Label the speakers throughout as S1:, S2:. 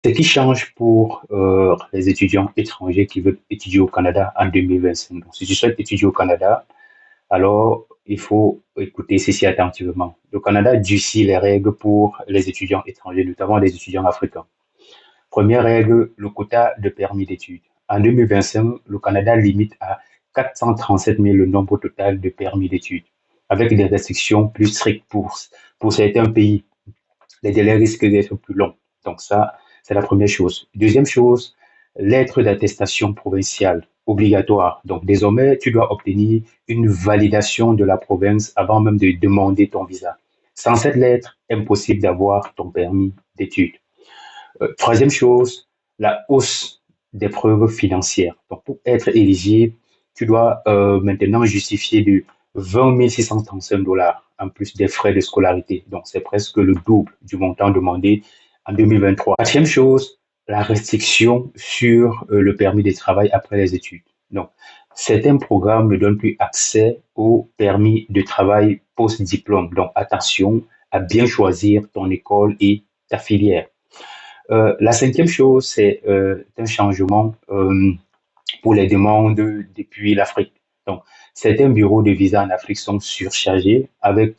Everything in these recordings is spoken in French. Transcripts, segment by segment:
S1: Ce qui change pour les étudiants étrangers qui veulent étudier au Canada en 2025. Donc, si tu souhaites étudier au Canada, alors il faut écouter ceci attentivement. Le Canada durcit les règles pour les étudiants étrangers, notamment les étudiants africains. Première règle, le quota de permis d'études. En 2025, le Canada limite à 437 000 le nombre total de permis d'études, avec des restrictions plus strictes pour certains pays. Les délais risquent d'être plus longs. Donc ça, c'est la première chose. Deuxième chose, lettre d'attestation provinciale obligatoire. Donc désormais, tu dois obtenir une validation de la province avant même de demander ton visa. Sans cette lettre, impossible d'avoir ton permis d'études. Troisième chose, la hausse des preuves financières. Donc, pour être éligible, tu dois maintenant justifier de 20 635 dollars en plus des frais de scolarité. Donc, c'est presque le double du montant demandé en 2023. Quatrième chose, la restriction sur le permis de travail après les études. Donc, certains programmes ne donnent plus accès au permis de travail post-diplôme. Donc, attention à bien choisir ton école et ta filière. La cinquième chose, c'est un changement pour les demandes depuis l'Afrique. Donc, certains bureaux de visa en Afrique sont surchargés avec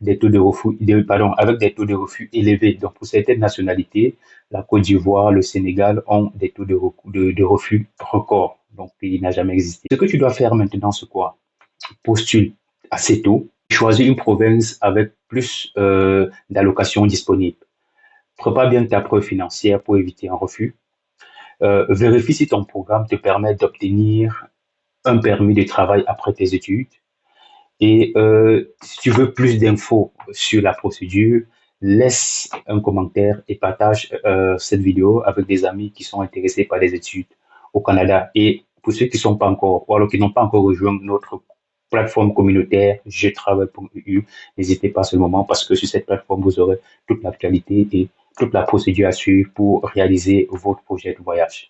S1: des taux de refus, avec des taux de refus élevés. Donc, pour certaines nationalités, la Côte d'Ivoire, le Sénégal ont des taux de refus records. Donc, il n'a jamais existé. Ce que tu dois faire maintenant, c'est quoi? Postule assez tôt, choisis une province avec plus d'allocations disponibles. Prépare bien ta preuve financière pour éviter un refus. Vérifie si ton programme te permet d'obtenir un permis de travail après tes études. Et si tu veux plus d'infos sur la procédure, laisse un commentaire et partage cette vidéo avec des amis qui sont intéressés par les études au Canada. Et pour ceux qui sont pas encore, ou alors qui n'ont pas encore rejoint notre plateforme communautaire Je travaille pour EU, n'hésitez pas à ce moment parce que sur cette plateforme, vous aurez toute l'actualité et toute la procédure à suivre pour réaliser votre projet de voyage.